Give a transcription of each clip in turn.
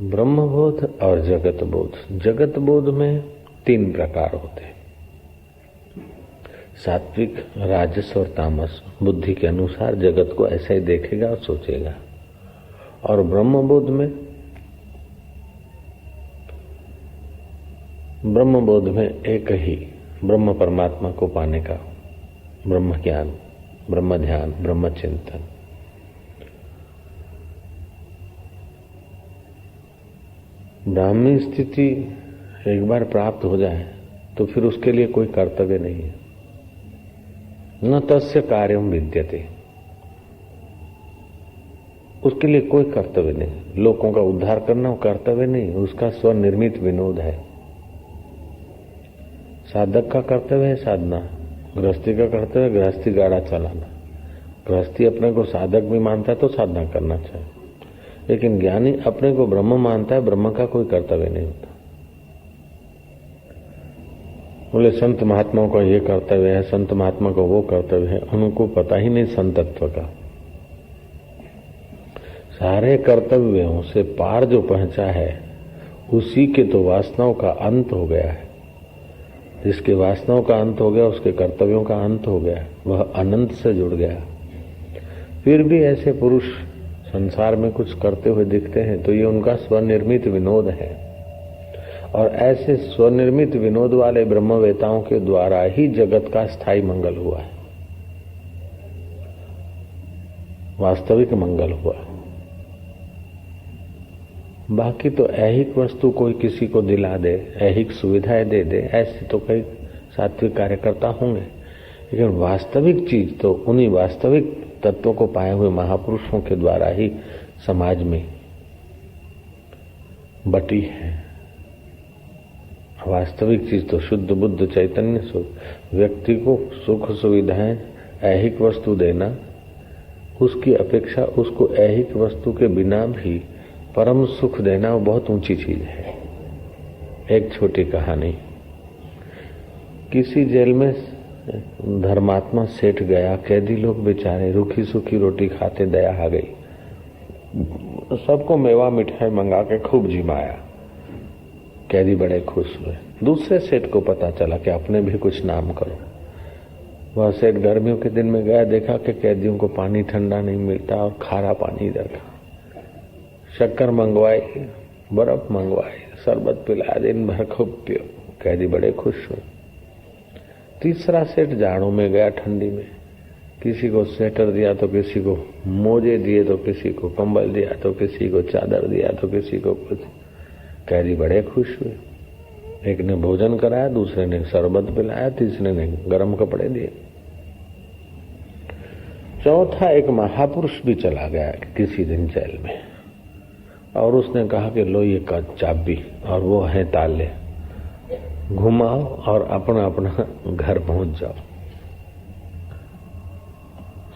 ब्रह्मबोध और जगत बोध। जगत बोध में 3 प्रकार होते हैं, सात्विक, राजस और तामस। बुद्धि के अनुसार जगत को ऐसा ही देखेगा और सोचेगा। और ब्रह्मबोध में एक ही ब्रह्म परमात्मा को पाने का ब्रह्म ज्ञान, ब्रह्म ध्यान, ब्रह्म चिंतन। ब्राह्मी स्थिति एक बार प्राप्त हो जाए तो फिर उसके लिए कोई कर्तव्य नहीं है। न तस्य कार्यम विद्यते, उसके लिए कोई कर्तव्य नहीं। लोगों का उद्धार करना कर्तव्य नहीं, उसका स्वनिर्मित विनोद है। साधक का कर्तव्य है साधना, गृहस्थी का कर्तव्य है गृहस्थी गाड़ा चलाना। गृहस्थी अपने को साधक भी मानता है तो साधना करना चाहिए, लेकिन ज्ञानी अपने को ब्रह्म मानता है, ब्रह्म का कोई कर्तव्य नहीं होता। बोले संत महात्माओं का ये कर्तव्य है, संत महात्मा का वो कर्तव्य है, उनको पता ही नहीं संतत्व का। सारे कर्तव्यों से पार जो पहुंचा है उसी के तो वासनाओं का अंत हो गया है। जिसके वासनाओं का अंत हो गया उसके कर्तव्यों का अंत हो गया, वह अनंत से जुड़ गया। फिर भी ऐसे पुरुष संसार में कुछ करते हुए दिखते हैं तो ये उनका स्वनिर्मित विनोद है। और ऐसे स्वनिर्मित विनोद वाले ब्रह्मवेताओं के द्वारा ही जगत का स्थायी मंगल हुआ है, वास्तविक मंगल हुआ। बाकी तो ऐहिक वस्तु कोई किसी को दिला दे, ऐहिक सुविधाएं दे दे, ऐसे तो कई सात्विक कार्यकर्ता होंगे, लेकिन वास्तविक चीज तो उन्हीं वास्तविक तत्वों को पाए हुए महापुरुषों के द्वारा ही समाज में बटी है। वास्तविक चीज तो शुद्ध बुद्ध चैतन्य सुख। व्यक्ति को सुख सुविधाएं ऐहिक वस्तु देना, उसकी अपेक्षा उसको ऐहिक वस्तु के बिना भी परम सुख देना वो बहुत ऊंची चीज है। एक छोटी कहानी, किसी जेल में धर्मात्मा सेठ गया, कैदी लोग बेचारे रूखी सूखी रोटी खाते, दया आ गई, सबको मेवा मिठाई मंगा के खूब जिमाया। कैदी बड़े खुश हुए। दूसरे सेठ को पता चला कि अपने भी कुछ नाम करो। वह सेठ गर्मियों के दिन में गया, देखा कि कैदियों को पानी ठंडा नहीं मिलता और खारा पानी इधर का। शक्कर मंगवाई, बर्फ मंगवाई, शरबत पिलाया, दिन भर खूब पियो। कैदी बड़े खुश हुए। तीसरा सेठ जाड़ों में गया, ठंडी में, किसी को स्वेटर दिया तो किसी को मोजे दिए, तो किसी को कंबल दिया, तो किसी को चादर दिया, तो किसी को कुछ। कैदी बड़े खुश हुए। एक ने भोजन कराया, दूसरे ने शरबत पिलाया, तीसरे ने गर्म कपड़े दिए। चौथा एक महापुरुष भी चला गया किसी दिन जेल में, और उसने कहा कि लो ये का चाबी और वो है ताले, घुमाओ और अपना अपना घर पहुंच जाओ।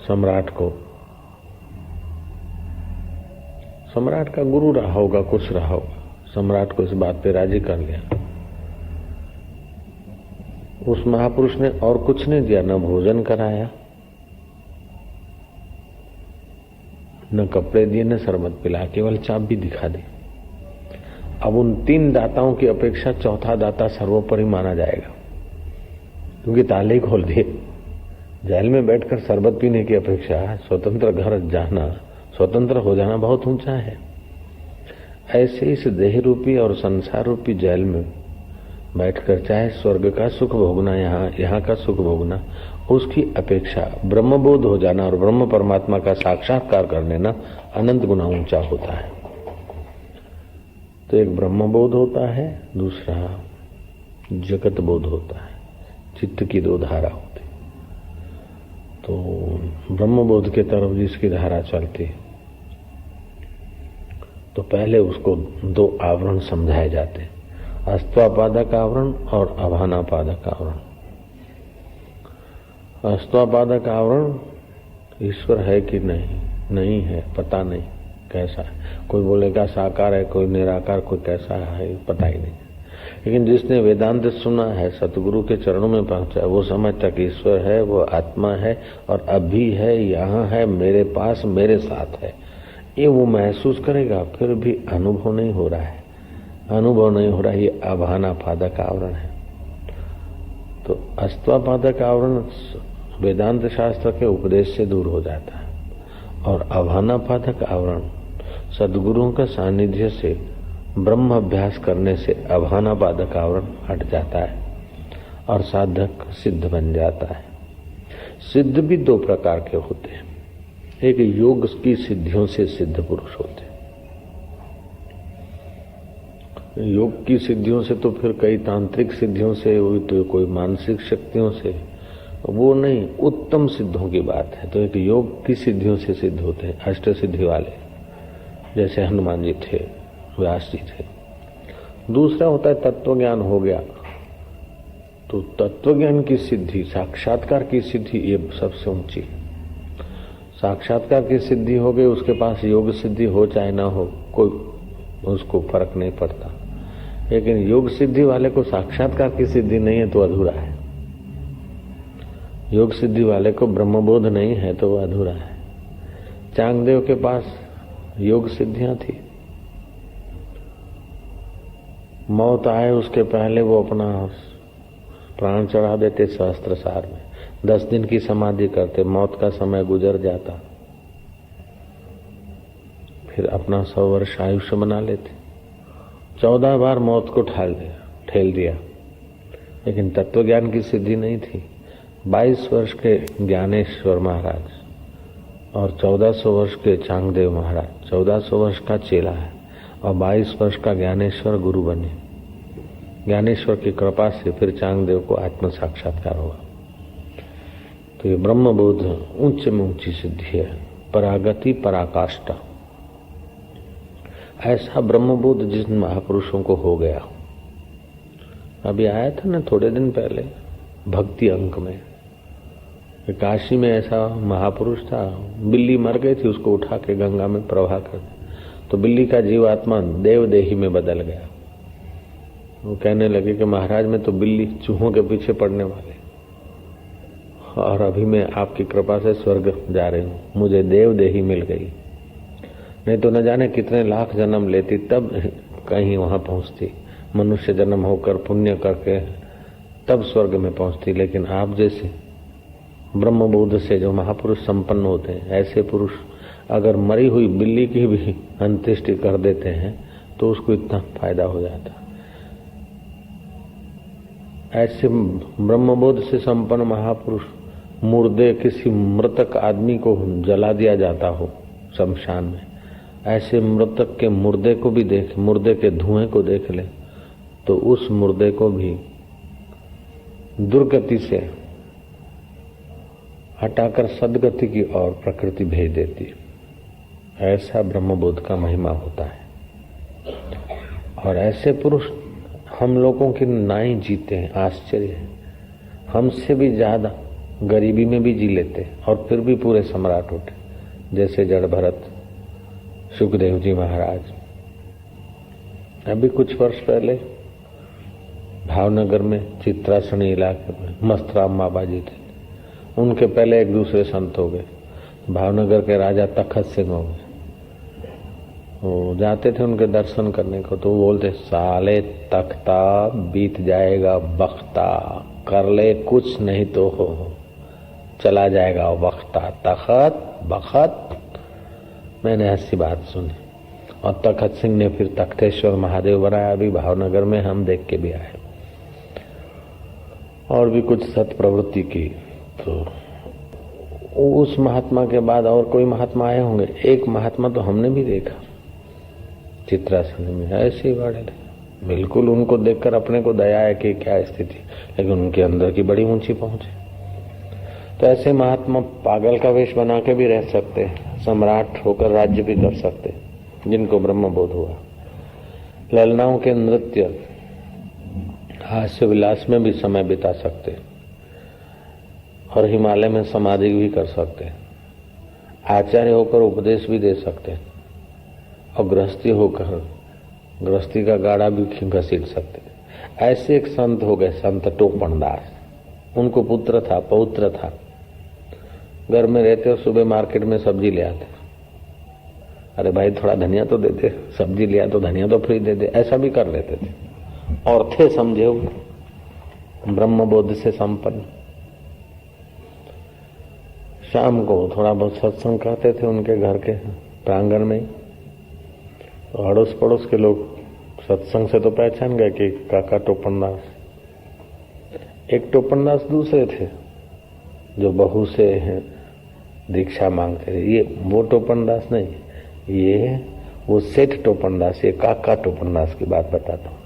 सम्राट का गुरु रहा होगा, कुछ रहा होगा, सम्राट को इस बात पे राजी कर लिया। उस महापुरुष ने और कुछ नहीं दिया, न भोजन कराया, न कपड़े दिए, न शरबत पिला, केवल चाबी दिखा दी। अब उन 3 दाताओं की अपेक्षा चौथा दाता सर्वोपरि माना जाएगा, क्योंकि ताले ही खोल दिए। जेल में बैठकर शरबत पीने की अपेक्षा स्वतंत्र घर जाना, स्वतंत्र हो जाना बहुत ऊंचा है। ऐसे इस देह रूपी और संसार रूपी जेल में बैठकर चाहे स्वर्ग का सुख भोगना, यहाँ का सुख भोगना, उसकी अपेक्षा ब्रह्मबोध हो जाना और ब्रह्म परमात्मा का साक्षात्कार कर लेना अनंत गुना ऊंचा होता है। तो एक ब्रह्मबोध होता है, दूसरा जगत बोध होता है। चित्त की 2 धारा होती। तो ब्रह्मबोध के तरफ जिसकी धारा चलती तो पहले उसको 2 आवरण समझाए जाते, अस्त्वापादक आवरण और अभानापादक आवरण। अस्त्वापादक आवरण ईश्वर है कि नहीं है, पता नहीं कैसा है। कोई बोलेगा साकार है, कोई निराकार, कोई कैसा है, पता ही नहीं। लेकिन जिसने वेदांत सुना है, सतगुरु के चरणों में पहुंचा, वो समझता कि ईश्वर है, वो आत्मा है और अभी है, यहाँ है, मेरे पास, मेरे साथ है। ये वो महसूस करेगा, फिर भी अनुभव नहीं हो रहा है, अनुभव नहीं हो रहा है, ये अभानापादक आवरण है। तो अस्त्वापादक आवरण वेदांत शास्त्र के उपदेश से दूर हो जाता है और अभानापादक आवरण सद्गुरुओं का सानिध्य से ब्रह्म अभ्यास करने से अभानापादक आवरण हट जाता है और साधक सिद्ध बन जाता है। सिद्ध भी दो प्रकार के होते हैं, एक योग की सिद्धियों से सिद्ध पुरुष होते हैं। योग की सिद्धियों से तो फिर कई तांत्रिक सिद्धियों से, तो कोई मानसिक शक्तियों से, वो नहीं, उत्तम सिद्धों की बात है। तो एक योग की सिद्धियों से सिद्ध होते हैं, अष्ट सिद्धि वाले, जैसे हनुमान जी थे, व्यास जी थे। दूसरा होता है तत्व ज्ञान हो गया, तो तत्व ज्ञान की सिद्धि, साक्षात्कार की सिद्धि, ये सबसे ऊंची। साक्षात्कार की सिद्धि हो गई, उसके पास योग सिद्धि हो चाहे ना हो, कोई उसको फर्क नहीं पड़ता। लेकिन योग सिद्धि वाले को साक्षात्कार की सिद्धि नहीं है तो अधूरा है, योग सिद्धि वाले को ब्रह्मबोध नहीं है तो वह अधूरा है। चांगदेव के पास योग सिद्धियां थी, मौत आए उसके पहले वो अपना प्राण चढ़ा देते सहस्त्रसार में, 10 दिन की समाधि करते, मौत का समय गुजर जाता, फिर अपना 100 वर्ष आयुष्य बना लेते। 14 बार मौत को ठेल दिया, लेकिन तत्व ज्ञान की सिद्धि नहीं थी। 22 वर्ष के ज्ञानेश्वर महाराज और 1400 वर्ष के चांगदेव महाराज, 1400 वर्ष का चेला है और 22 वर्ष का ज्ञानेश्वर गुरु बने। ज्ञानेश्वर की कृपा से फिर चांगदेव को आत्म साक्षात्कार हुआ। तो ये ब्रह्मबोध ऊंच में ऊंची सिद्धि है, परागति पराकाष्ठा। ऐसा ब्रह्मबोध जिन महापुरुषों को हो गया, अभी आया था ना थोड़े दिन पहले भक्ति अंक में, काशी में ऐसा महापुरुष था, बिल्ली मर गई थी, उसको उठा के गंगा में प्रवाह कर, तो बिल्ली का जीवात्मा देवदेही में बदल गया। वो कहने लगे कि महाराज मैं तो बिल्ली चूहों के पीछे पड़ने वाले, और अभी मैं आपकी कृपा से स्वर्ग जा रही हूँ, मुझे देवदेही मिल गई, नहीं तो न जाने कितने लाख जन्म लेती तब कहीं वहां पहुंचती, मनुष्य जन्म होकर पुण्य करके तब स्वर्ग में पहुंचती। लेकिन आप जैसे ब्रह्मबोध से जो महापुरुष संपन्न होते हैं, ऐसे पुरुष अगर मरी हुई बिल्ली की भी अंत्येष्टि कर देते हैं तो उसको इतना फायदा हो जाता। ऐसे ब्रह्मबोध से संपन्न महापुरुष, मुर्दे किसी मृतक आदमी को जला दिया जाता हो शमशान में, ऐसे मृतक के मुर्दे को भी देख, मुर्दे के धुएं को देख ले तो उस मुर्दे को भी दुर्गति से हटाकर सदगति की ओर प्रकृति भेज देती। ऐसा ब्रह्मबोध का महिमा होता है और ऐसे पुरुष हम लोगों की नाई जीते हैं। आश्चर्य है, हमसे भी ज्यादा गरीबी में भी जी लेते और फिर भी पूरे सम्राट होते, जैसे जड़ भरत, सुखदेव जी महाराज। अभी कुछ वर्ष पहले भावनगर में चित्रासनी इलाके में मस्तराम बाबा जी थे, उनके पहले एक दूसरे संत हो गए, भावनगर के राजा तखत सिंह हो गए। वो जाते थे उनके दर्शन करने को तो वो बोलते, साले तख्ता बीत जाएगा बख्ता, कर ले कुछ नहीं तो हो चला जाएगा वक्ता, तखत बखत। मैंने ऐसी बात सुनी और तखत सिंह ने फिर तख्तेश्वर महादेव बनाया, अभी भावनगर में हम देख के भी आए, और भी कुछ सत प्रवृत्ति की। तो उस महात्मा के बाद और कोई महात्मा आए होंगे, एक महात्मा तो हमने भी देखा चित्रासनी में, ऐसे ही बड़े थे बिल्कुल, उनको देखकर अपने को दया है कि क्या स्थिति, लेकिन उनके अंदर की बड़ी ऊंची पहुंच है। तो ऐसे महात्मा पागल का वेश बना के भी रह सकते, सम्राट होकर राज्य भी कर सकते, जिनको ब्रह्मबोध हुआ। ललनाओं के नृत्य हास्य विलास में भी समय बिता सकते और हिमालय में समाधि भी कर सकते, आचार्य होकर उपदेश भी दे सकते और गृहस्थी होकर गृहस्थी का गाड़ा भी घसीट सकते। ऐसे एक संत हो गए, संत टोपणदास। उनको पुत्र था, पौत्र था, घर में रहते और सुबह मार्केट में सब्जी ले आते, अरे भाई थोड़ा धनिया तो दे दे, सब्जी लिया तो धनिया तो फ्री दे दे, ऐसा भी कर लेते थे। और थे समझे ब्रह्म बोध से संपन्न। शाम को थोड़ा बहुत सत्संग करते थे उनके घर के प्रांगण में। अड़ोस पड़ोस के लोग सत्संग से तो पहचान गए कि काका टोपनदास। एक टोपनदास दूसरे थे जो बहू से दीक्षा मांगते थे। ये वो टोपनदास नहीं, ये वो सेठ टोपनदास, ये काका टोपनदास की बात बताता हूं।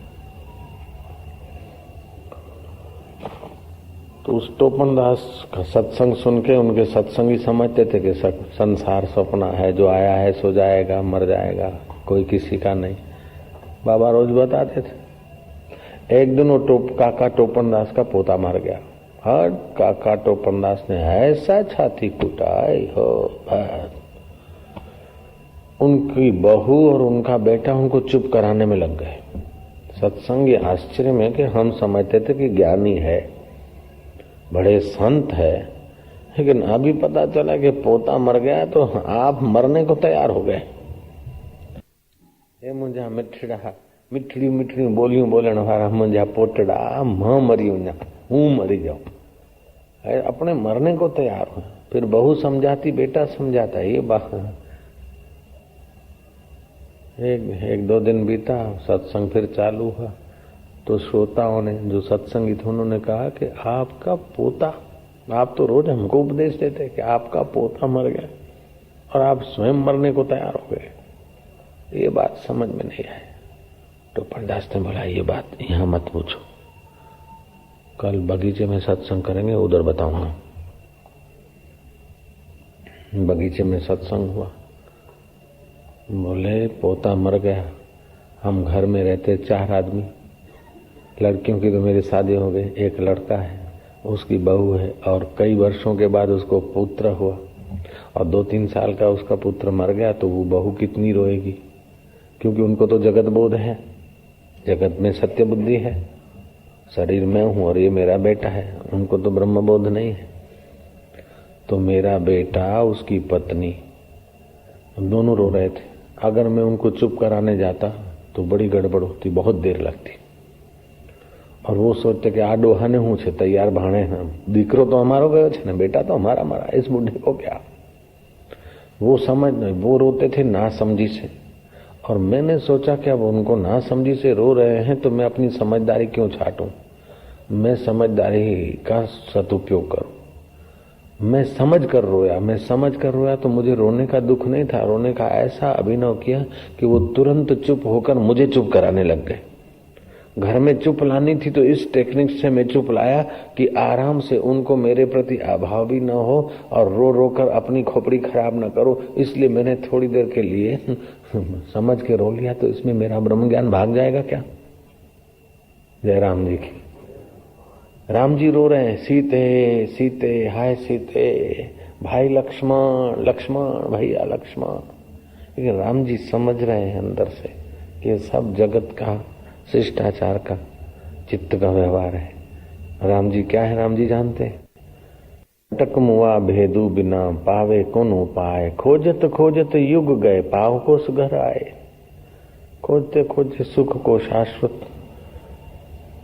तो उस टोपनदास का सत्संग सुन के उनके सत्संगी समझते थे कि संसार सपना है, जो आया है सो जाएगा, मर जाएगा, कोई किसी का नहीं। बाबा रोज बताते थे। एक दिन वो काका टोपनदास का पोता मर गया। हर काका टोपनदास ने ऐसा छाती कुटाई हो, उनकी बहू और उनका बेटा उनको चुप कराने में लग गए। सत्संग आश्चर्य में कि हम समझते थे कि ज्ञानी है, बड़े संत है, लेकिन अभी पता चला कि पोता मर गया तो आप मरने को तैयार हो गए। मुझा मिठड़ी मिठड़ी बोलियों बोलने वाला मुझा पोटड़ा मरी हूं मरी जाऊं, अपने मरने को तैयार हो। फिर बहू समझाती, बेटा समझाता, ये बात। एक दो दिन बीता, सत्संग फिर चालू हुआ तो श्रोताओं ने, जो सत्संगी थे, उन्होंने कहा कि आपका पोता, आप तो रोज हमको उपदेश देते कि आपका पोता मर गया और आप स्वयं मरने को तैयार हो गए। ये बात समझ में नहीं आई। तो पंडास ने बोला ये बात यहां मत पूछो, कल बगीचे में सत्संग करेंगे, उधर बताऊंगा। बगीचे में सत्संग हुआ। बोले पोता मर गया, हम घर में रहते 4 आदमी, लड़कियों की तो मेरी शादी हो गई, एक लड़का है, उसकी बहू है, और कई वर्षों के बाद उसको पुत्र हुआ, और 2-3 साल का उसका पुत्र मर गया। तो वो बहू कितनी रोएगी, क्योंकि उनको तो जगत बोध है, जगत में सत्य बुद्धि है, शरीर में हूं और ये मेरा बेटा है, उनको तो ब्रह्म बोध नहीं है। तो मेरा बेटा, उसकी पत्नी, दोनों रो रहे थे। अगर मैं उनको चुप कराने जाता तो बड़ी गड़बड़ होती, बहुत देर लगती। और वो सोचते कि आ डोहाने हूं छे तैयार भाणे, दीकरो तो हमारो गयो छे ने, बेटा तो हमारा मरा, इस बुढ़े को क्या। वो समझ नहीं, वो रोते थे ना समझी से। और मैंने सोचा कि अब उनको ना समझी से रो रहे हैं तो मैं अपनी समझदारी क्यों छाटूं, मैं समझदारी का सदुपयोग करूं। मैं समझ कर रोया तो मुझे रोने का दुख नहीं था, रोने का ऐसा अभिनव किया कि वो तुरंत चुप होकर मुझे चुप कराने लग गए। घर में चुप लानी थी तो इस टेक्निक से मैं चुप लाया कि आराम से उनको मेरे प्रति अभाव भी न हो और रो रो कर अपनी खोपड़ी खराब न करो। इसलिए मैंने थोड़ी देर के लिए समझ के रो लिया। तो इसमें मेरा ब्रह्म ज्ञान भाग जाएगा क्या। जय राम जी की। राम जी रो रहे हैं, सीते सीते हाय सीते, भाई लक्ष्मण लक्ष्मण भैया लक्ष्मण। लेकिन राम जी समझ रहे हैं अंदर से कि सब जगत का शिष्टाचार का चित्त का व्यवहार है। राम जी क्या है, राम जी जानते हैं। टक मुआ भेदू बिना पावे कौन उपाय, खोजत खोजत युग गए पाव को सुघर आए। खोजते खोजते सुख को, शाश्वत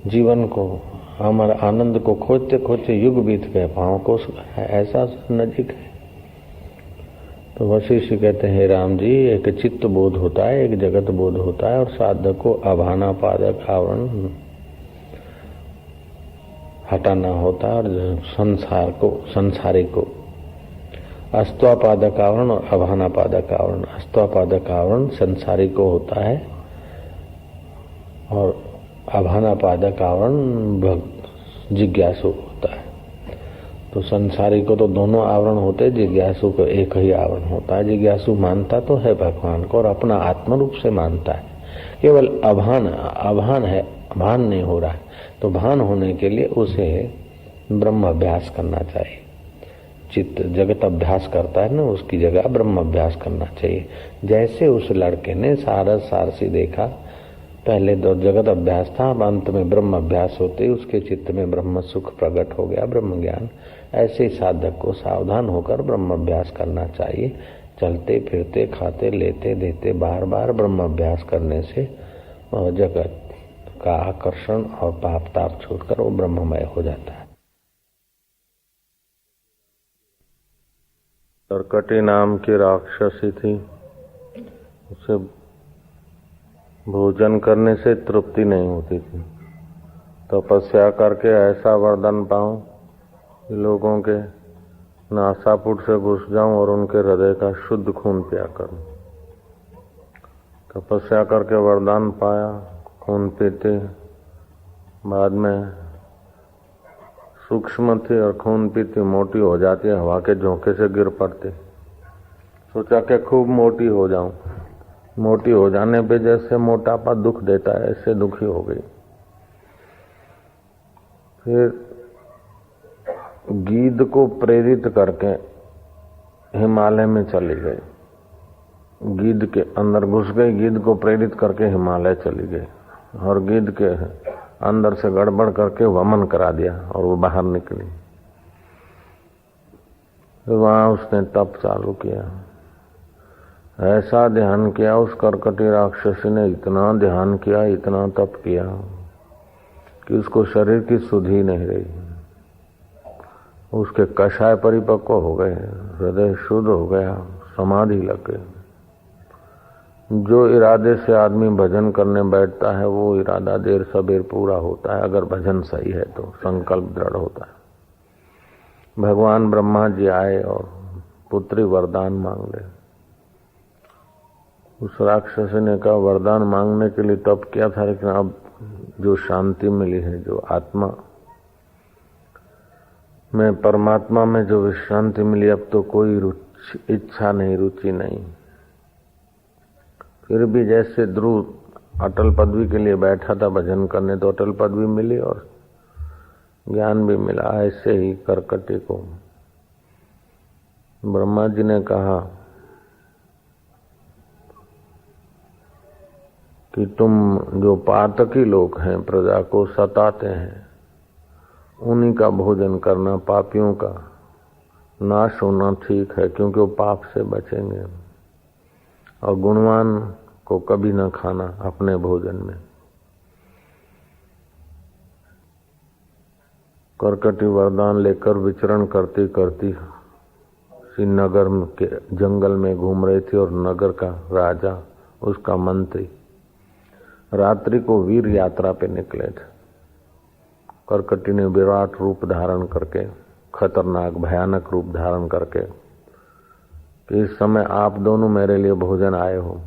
जीवन को, हमारे आनंद को खोजते खोजते युग बीत गए, पांव को सुघर आए। ऐसा नजीक है। तो वशिष्ठ कहते हैं राम जी, एक चित्त बोध होता है, एक जगत बोध होता है, और साधक को अभाना पादक आवरण हटाना होता है, और संसार को, संसारी को अस्त्वापादक आवरण और अभानापादक आवरण। अस्त्वापादक आवरण संसारी को होता है और अभानापादक आवरण जिज्ञासु होता है। तो संसारी को तो दोनों आवरण होते, जिज्ञासु को एक ही आवरण होता है। जिज्ञासु मानता तो है भगवान को और अपना आत्म रूप से मानता है, केवल अभान है, भान नहीं हो रहा है। तो भान होने के लिए उसे ब्रह्म अभ्यास करना चाहिए। चित्त जगत अभ्यास करता है ना, उसकी जगह ब्रह्म अभ्यास करना चाहिए। जैसे उस लड़के ने सारस सारसी देखा, पहले तो जगत अभ्यास था, अब अंत में ब्रह्म अभ्यास होते ही उसके चित्त में ब्रह्म सुख प्रकट हो गया, ब्रह्म ज्ञान। ऐसे ही साधक को सावधान होकर ब्रह्म अभ्यास करना चाहिए। चलते फिरते खाते लेते देते बार बार ब्रह्म अभ्यास करने से जगत का आकर्षण और पाप ताप छोड़कर वो ब्रह्ममय हो जाता है। कर्कटी नाम की राक्षसी थी, उसे भोजन करने से तृप्ति नहीं होती थी। तपस्या करके ऐसा वरदान पाऊं कि लोगों के नासापुट से घुस जाऊं और उनके हृदय का शुद्ध खून पिया करूं। तपस्या करके वरदान पाया, खून पीते, बाद में सूक्ष्म थी और खून पीती मोटी हो जाती, हवा के झोंके से गिर पड़ती। सोचा कि खूब मोटी हो जाऊं। मोटी हो जाने पे जैसे मोटापा दुख देता है ऐसे दुखी हो गई। फिर गीध को प्रेरित करके हिमालय में चली गई। गीध के अंदर घुस गई, गीध को प्रेरित करके हिमालय चली गई और गीध के अंदर से गड़बड़ करके वमन करा दिया और वो बाहर निकली। वहां उसने तप चालू किया, ऐसा ध्यान किया। उस कर्कटी राक्षसी ने इतना ध्यान किया, इतना तप किया कि उसको शरीर की सुधि नहीं रही। उसके कषाय परिपक्व हो गए, हृदय शुद्ध हो गया, समाधि लग गई। जो इरादे से आदमी भजन करने बैठता है वो इरादा देर सबेर पूरा होता है, अगर भजन सही है तो संकल्प दृढ़ होता है। भगवान ब्रह्मा जी आए और पुत्री वरदान मांग ले। उस राक्षसी ने कहा वरदान मांगने के लिए तप किया था, लेकिन अब जो शांति मिली है, जो आत्मा में परमात्मा में जो विश्रांति मिली, अब तो कोई इच्छा नहीं, रुचि नहीं। फिर भी जैसे ध्रुव अटल पदवी के लिए बैठा था भजन करने, तो अटल पदवी मिली और ज्ञान भी मिला। ऐसे ही कर्कटी को ब्रह्मा जी ने कहा कि तुम जो पातकी लोग हैं, प्रजा को सताते हैं, उन्हीं का भोजन करना, पापियों का नाश होना ठीक है, क्योंकि वो पाप से बचेंगे। और गुणवान को कभी न खाना अपने भोजन में। कर्कटी वरदान लेकर विचरण करती करती श्रीनगर के जंगल में घूम रही थी और नगर का राजा, उसका मंत्री रात्रि को वीर यात्रा पे निकले थे। कर्कटी ने विराट रूप धारण करके, खतरनाक भयानक रूप धारण करके कि इस समय आप दोनों मेरे लिए भोजन आए हो,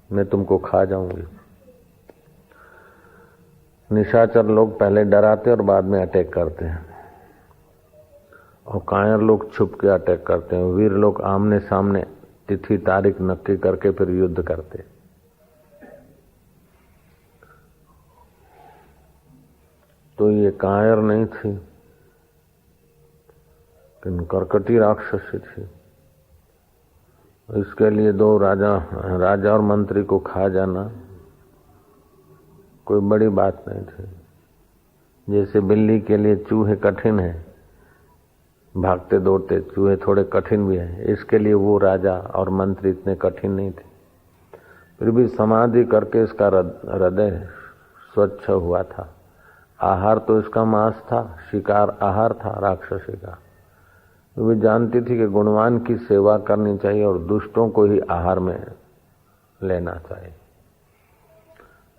मैं तुमको खा जाऊंगी। निशाचर लोग पहले डराते और बाद में अटैक करते हैं, और कायर लोग छुप के अटैक करते हैं। वीर लोग आमने सामने तिथि तारीख नक्की करके फिर युद्ध करते। तो ये कायर नहीं थी, लेकिन कर्कटी राक्षसी थी। इसके लिए दो राजा और मंत्री को खा जाना कोई बड़ी बात नहीं थी। जैसे बिल्ली के लिए चूहे कठिन है, भागते दौड़ते चूहे थोड़े कठिन भी है, इसके लिए वो राजा और मंत्री इतने कठिन नहीं थे। फिर भी समाधि करके इसका हृदय स्वच्छ हुआ था। आहार तो इसका मांस था, शिकार आहार था राक्षसी का। वे जानती थी कि गुणवान की सेवा करनी चाहिए और दुष्टों को ही आहार में लेना चाहिए।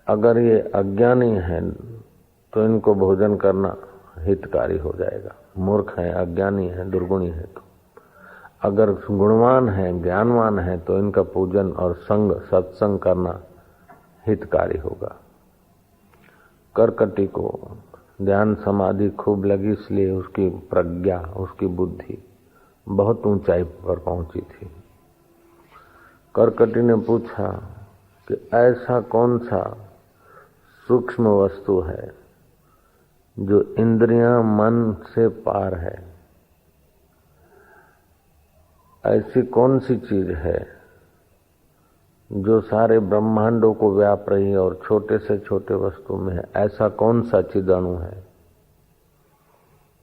अगर ये अज्ञानी है तो इनको भोजन करना हितकारी हो जाएगा। मूर्ख है, अज्ञानी है, दुर्गुणी है। तो अगर गुणवान है, ज्ञानवान है, तो इनका पूजन और संग सत्संग करना हितकारी होगा। कर्कटी को ध्यान समाधि खूब लगी, इसलिए उसकी प्रज्ञा, उसकी बुद्धि बहुत ऊंचाई पर पहुंची थी। कर्कटी ने पूछा कि ऐसा कौन सा सूक्ष्म वस्तु है जो इंद्रियां मन से पार है? ऐसी कौन सी चीज है जो सारे ब्रह्मांडों को व्याप रही है और छोटे से छोटे वस्तु में है? ऐसा कौन सा चिदाणु है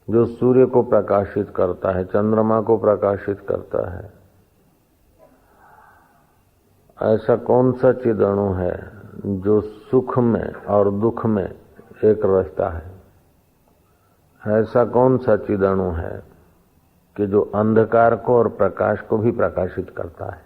जो सूर्य को प्रकाशित करता है, चंद्रमा को प्रकाशित करता है, ऐसा कौन सा चिद अणु है जो सुख में और दुख में एक रहता है? ऐसा कौन सा चिद अणु है कि जो अंधकार को और प्रकाश को भी प्रकाशित करता है?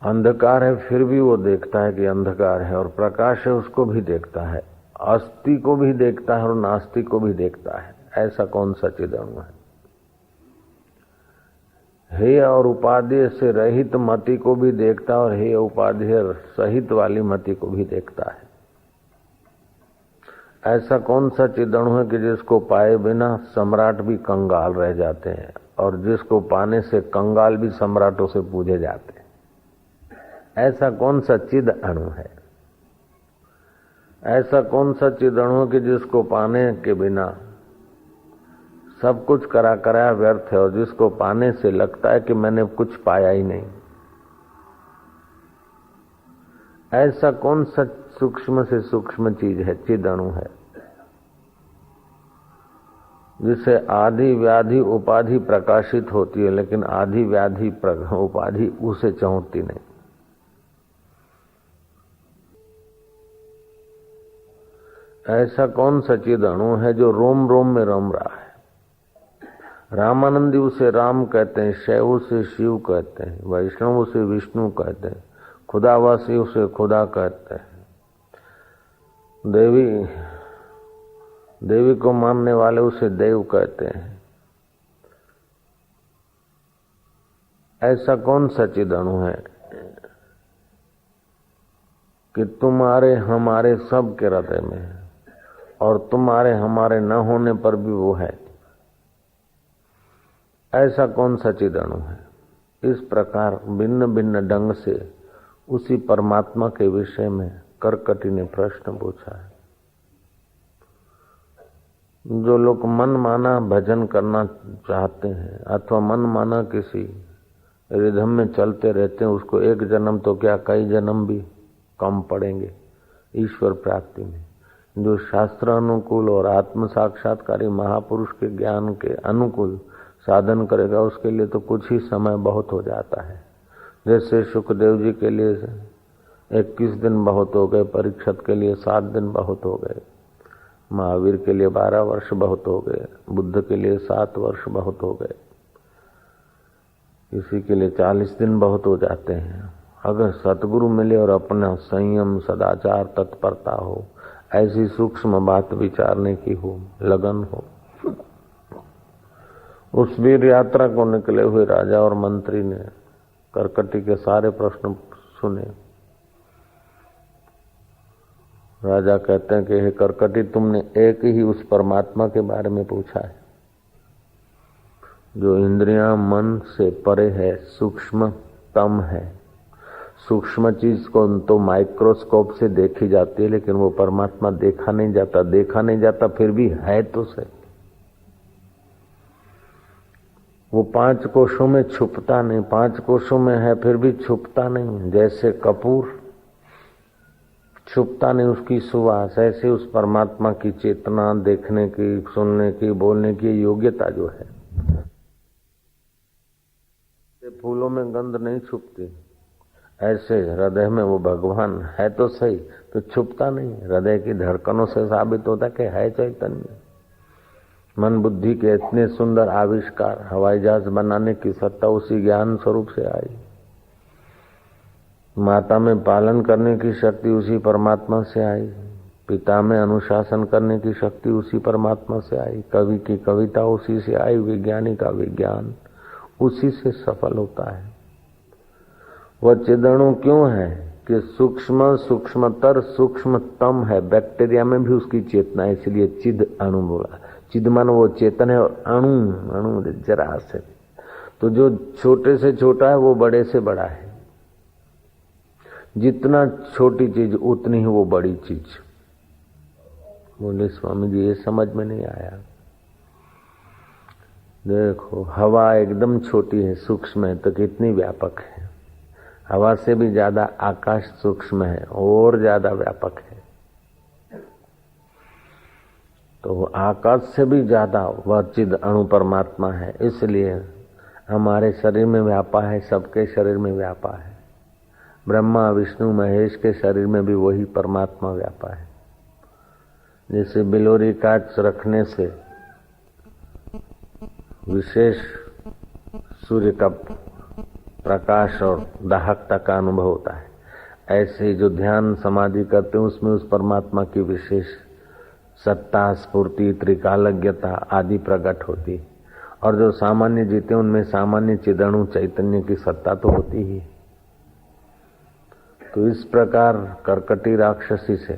अंधकार है फिर भी वो देखता है कि अंधकार है, और प्रकाश है उसको भी देखता है, अस्थि को भी देखता है और नास्ति को भी देखता है। ऐसा कौन सा चिद अणु है? हेय और उपाधि से रहित मति को भी देखता है और हेय उपाधि सहित वाली मति को भी देखता है। ऐसा कौन सा चिद अणु है कि जिसको पाए बिना सम्राट भी कंगाल रह जाते हैं और जिसको पाने से कंगाल भी सम्राटों से पूजे जाते हैं? ऐसा कौन सा चिद अणु है? ऐसा कौन सा चिद अणु है कि जिसको पाने के बिना सब कुछ कराया व्यर्थ है और जिसको पाने से लगता है कि मैंने कुछ पाया ही नहीं? ऐसा कौन सा सूक्ष्म से सूक्ष्म चीज है, चिद अणु है, जिसे आदि व्याधि उपाधि प्रकाशित होती है लेकिन आदि व्याधि उपाधि उसे चाहती नहीं? ऐसा कौन सा चिद अणु है जो रोम रोम में रम रहा है? रामानंदी उसे राम कहते हैं, शैव उसे शिव कहते हैं, वैष्णव उसे विष्णु कहते हैं, खुदावासी उसे खुदा कहते हैं, देवी को मानने वाले उसे देव कहते हैं। ऐसा कौन सा चिद अणु है कि तुम्हारे हमारे सब के हृदय में है और तुम्हारे हमारे न होने पर भी वो है? ऐसा कौन सा चिद अणु है? इस प्रकार भिन्न भिन्न ढंग से उसी परमात्मा के विषय में करकटी ने प्रश्न पूछा है। जो लोग मन माना भजन करना चाहते हैं अथवा मन माना किसी रिधम में चलते रहते हैं, उसको एक जन्म तो क्या कई जन्म भी कम पड़ेंगे ईश्वर प्राप्ति में। जो शास्त्र अनुकूल और आत्म साक्षात्कारी महापुरुष के ज्ञान के अनुकूल साधन करेगा उसके लिए तो कुछ ही समय बहुत हो जाता है। जैसे सुखदेव जी के लिए 21 दिन बहुत हो गए, परीक्षित के लिए 7 दिन बहुत हो गए, महावीर के लिए 12 वर्ष बहुत हो गए, बुद्ध के लिए 7 वर्ष बहुत हो गए, किसी के लिए 40 दिन बहुत हो जाते हैं। अगर सतगुरु मिले और अपना संयम सदाचार तत्परता हो, ऐसी सूक्ष्म बात विचारने की हो, लगन हो। उस वीर यात्रा को निकले हुए राजा और मंत्री ने करकटी के सारे प्रश्न सुने। राजा कहते हैं कि हे करकटी, तुमने एक ही उस परमात्मा के बारे में पूछा है जो इंद्रियां मन से परे है, सूक्ष्मतम है। सूक्ष्म चीज को तो माइक्रोस्कोप से देखी जाती है लेकिन वो परमात्मा देखा नहीं जाता, फिर भी है तो सही। वो 5 कोशों में छुपता नहीं, 5 कोशों में है फिर भी छुपता नहीं। जैसे कपूर छुपता नहीं उसकी सुवास, ऐसे उस परमात्मा की चेतना, देखने की, सुनने की, बोलने की योग्यता जो है। फूलों में गंध नहीं छुपती, ऐसे हृदय में वो भगवान है तो सही, तो छुपता नहीं। हृदय की धड़कनों से साबित होता कि है चैतन्य। मन बुद्धि के इतने सुंदर आविष्कार, हवाई जहाज बनाने की सत्ता उसी ज्ञान स्वरूप से आई। माता में पालन करने की शक्ति उसी परमात्मा से आई, पिता में अनुशासन करने की शक्ति उसी परमात्मा से आई, कवि की कविता उसी से आई, विज्ञानी का विज्ञान उसी से सफल होता है। वह चिदणु क्यों है कि सूक्ष्म सूक्ष्मतर सूक्ष्मतम है। बैक्टीरिया में भी उसकी चेतना है, इसलिए चिद अणु बोला। चिद मन वो चेतन है और अणु जरा से, तो जो छोटे से छोटा है वो बड़े से बड़ा है। जितना छोटी चीज उतनी ही वो बड़ी चीज। बोले स्वामी जी ये समझ में नहीं आया। देखो हवा एकदम छोटी है, सूक्ष्म है, तो कितनी व्यापक है। हवा से भी ज्यादा आकाश सूक्ष्म है और ज्यादा व्यापक है। तो आकाश से भी ज्यादा वह चिद अणु परमात्मा है। इसलिए हमारे शरीर में व्यापा है, सबके शरीर में व्यापा है। ब्रह्मा विष्णु महेश के शरीर में भी वही परमात्मा व्यापा है। जैसे बिलोरी कांच रखने से विशेष सूर्य का प्रकाश और दाहकता का अनुभव होता है, ऐसे ही जो ध्यान समाधि करते हैं उसमें उस परमात्मा की विशेष सत्ता, स्फूर्ति, त्रिकालज्ञता आदि प्रकट होती है। और जो सामान्य जीते उनमें सामान्य चिदणु चैतन्य की सत्ता तो होती ही। तो इस प्रकार कर्कटी राक्षसी से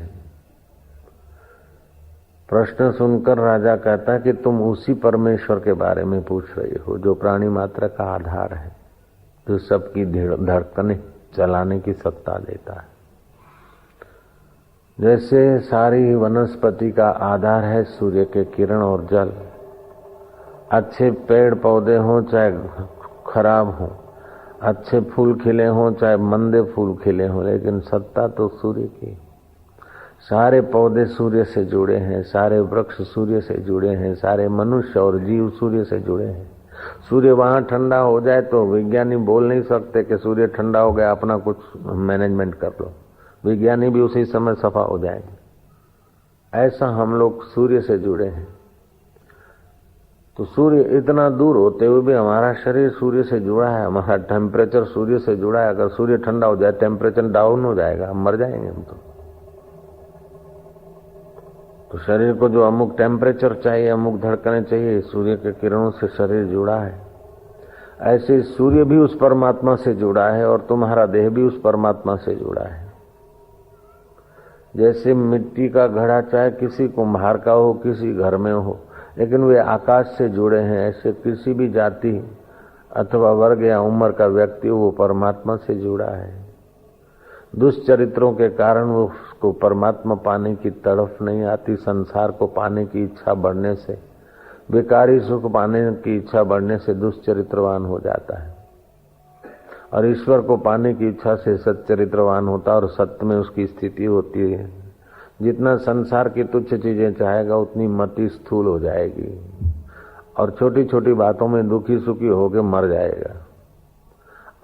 प्रश्न सुनकर राजा कहता है कि तुम उसी परमेश्वर के बारे में पूछ रही हो जो प्राणी मात्र का आधार है, जो सबकी धड़कनें चलाने की सत्ता देता है। जैसे सारी वनस्पति का आधार है सूर्य के किरण और जल, अच्छे पेड़ पौधे हों चाहे खराब हों, अच्छे फूल खिले हों चाहे मंदे फूल खिले हों, लेकिन सत्ता तो सूर्य की। सारे पौधे सूर्य से जुड़े हैं, सारे वृक्ष सूर्य से जुड़े हैं, सारे मनुष्य और जीव सूर्य से जुड़े हैं। सूर्य वहां ठंडा हो जाए तो विज्ञानी बोल नहीं सकते कि सूर्य ठंडा हो गया, अपना कुछ मैनेजमेंट कर लो, विज्ञानी भी उसी समय सफा हो जाएंगे। ऐसा हम लोग सूर्य से जुड़े हैं। तो सूर्य इतना दूर होते हुए भी हमारा शरीर सूर्य से जुड़ा है, हमारा टेम्परेचर सूर्य से जुड़ा है। अगर सूर्य ठंडा हो जाए टेम्परेचर डाउन हो जाएगा, हम मर जाएंगे हम तो शरीर को जो अमुक टेम्परेचर चाहिए, अमुक धड़कनें चाहिए, सूर्य के किरणों से शरीर जुड़ा है। ऐसे सूर्य भी उस परमात्मा से जुड़ा है और तुम्हारा देह भी उस परमात्मा से जुड़ा है। जैसे मिट्टी का घड़ा चाहे किसी कुम्हार का हो, किसी घर में हो, लेकिन वे आकाश से जुड़े हैं, ऐसे किसी भी जाति अथवा वर्ग या उम्र का व्यक्ति वो परमात्मा से जुड़ा है। दुष्चरित्रों के कारण वो उसको परमात्मा पाने की तड़फ नहीं आती। संसार को पाने की इच्छा बढ़ने से, बेकारी सुख पाने की इच्छा बढ़ने से दुष्चरित्रवान हो जाता है, और ईश्वर को पाने की इच्छा से सच्चरित्रवान होता है और सत्य में उसकी स्थिति होती है। जितना संसार की तुच्छ चीजें चाहेगा उतनी मति स्थूल हो जाएगी और छोटी छोटी बातों में दुखी सुखी होकर मर जाएगा।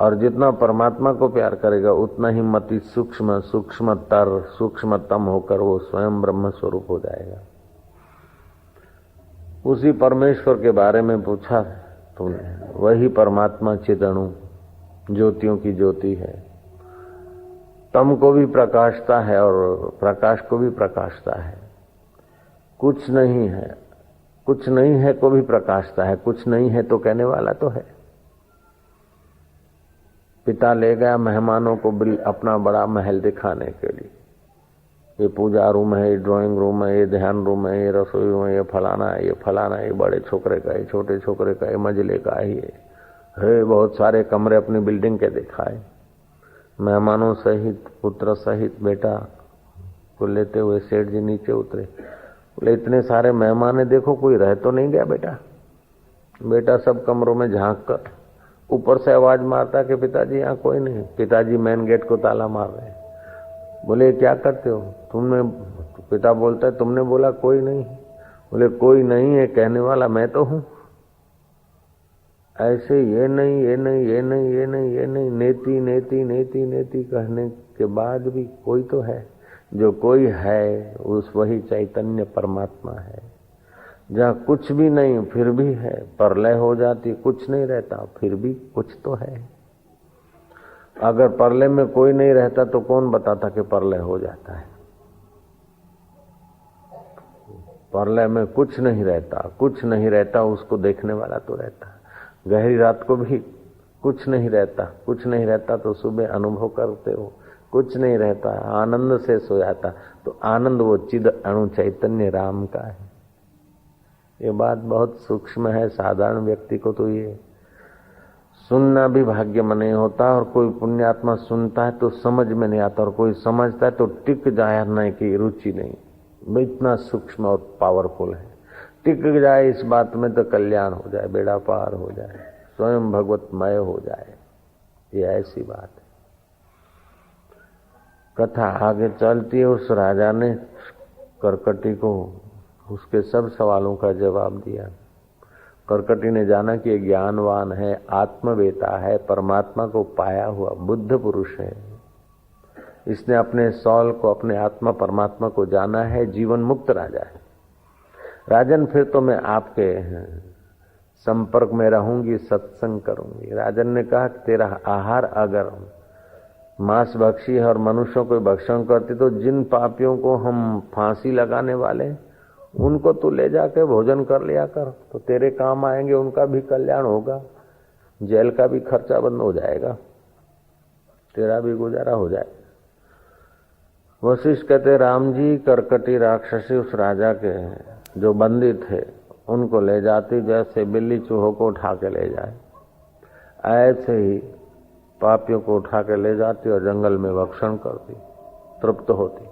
और जितना परमात्मा को प्यार करेगा उतना ही मति सूक्ष्म सूक्ष्मतर सूक्ष्मतम होकर वो स्वयं ब्रह्म स्वरूप हो जाएगा। उसी परमेश्वर के बारे में पूछा तुमने, वही परमात्मा चिदणु ज्योतियों की ज्योति है, तम को भी प्रकाशता है और प्रकाश को भी प्रकाशता है। कुछ नहीं है, कुछ नहीं है को भी प्रकाशता है, कुछ नहीं है तो कहने वाला तो है। पिता ले गया मेहमानों को अपना बड़ा महल दिखाने के लिए, ये पूजा रूम है, ये ड्राइंग रूम है, ये ध्यान रूम है, ये रसोई रूम है, ये फलाना है, ये फलाना है, ये बड़े छोकरे का, ये छोटे छोकरे का, ये मजले का है। बहुत सारे कमरे अपनी बिल्डिंग के दिखाए। मेहमानों सहित पुत्र सहित बेटा को लेते हुए सेठ जी नीचे उतरे। बोले इतने सारे मेहमान है, देखो कोई रह तो नहीं गया बेटा। बेटा सब कमरों में झांक कर ऊपर से आवाज मारता कि पिताजी यहाँ कोई नहीं। पिताजी मेन गेट को ताला मार रहे हैं। बोले क्या करते हो तुमने? पिता बोलता है तुमने बोला कोई नहीं। बोले कोई नहीं है कहने वाला मैं तो हूँ। ऐसे ये नहीं ये नहीं ये नहीं ये नहीं ये नहीं नेति नेति नेति नेति कहने के बाद भी कोई तो है। जो कोई है उस वही चैतन्य परमात्मा है। जहाँ कुछ भी नहीं फिर भी है, प्रलय हो जाती कुछ नहीं रहता फिर भी कुछ तो है। अगर प्रलय में कोई नहीं रहता तो कौन बताता कि प्रलय हो जाता है। प्रलय में कुछ नहीं रहता, कुछ नहीं रहता उसको देखने वाला तो रहता। गहरी रात को भी कुछ नहीं रहता, कुछ नहीं रहता तो सुबह अनुभव करते हो कुछ नहीं रहता, आनंद से सो जाता तो आनंद वो चिद अणु चैतन्य राम का है। ये बात बहुत सूक्ष्म है, साधारण व्यक्ति को तो ये सुनना भी भाग्य में नहीं होता। और कोई पुण्यात्मा सुनता है तो समझ में नहीं आता, और कोई समझता है तो टिक जाने की रुचि नहीं। इतना सूक्ष्म और पावरफुल है। टिक जाए इस बात में तो कल्याण हो जाए, बेड़ा पार हो जाए, स्वयं भगवतमय हो जाए। ये ऐसी बात है। कथा आगे चलती है। उस राजा ने कर्कटी को उसके सब सवालों का जवाब दिया। करकटी ने जाना कि ये ज्ञानवान है, आत्मवेता है, परमात्मा को पाया हुआ बुद्ध पुरुष है, इसने अपने सौल को, अपने आत्मा परमात्मा को जाना है, जीवन मुक्त राजा है। राजन फिर तो मैं आपके संपर्क में रहूंगी, सत्संग करूंगी। राजन ने कहा कि तेरा आहार अगर मांस भक्षी है और मनुष्यों को भक्षण करती, तो जिन पापियों को हम फांसी लगाने वाले उनको तू ले जाके भोजन कर लिया कर, तो तेरे काम आएंगे, उनका भी कल्याण होगा, जेल का भी खर्चा बंद हो जाएगा, तेरा भी गुजारा हो जाएगा। वशिष्ठ कहते राम जी करकटी राक्षसी उस राजा के जो बंदी थे उनको ले जाती, जैसे बिल्ली चूहों को उठा के ले जाए, ऐसे ही पापियों को उठा के ले जाती और जंगल में भक्षण करती, तृप्त होती।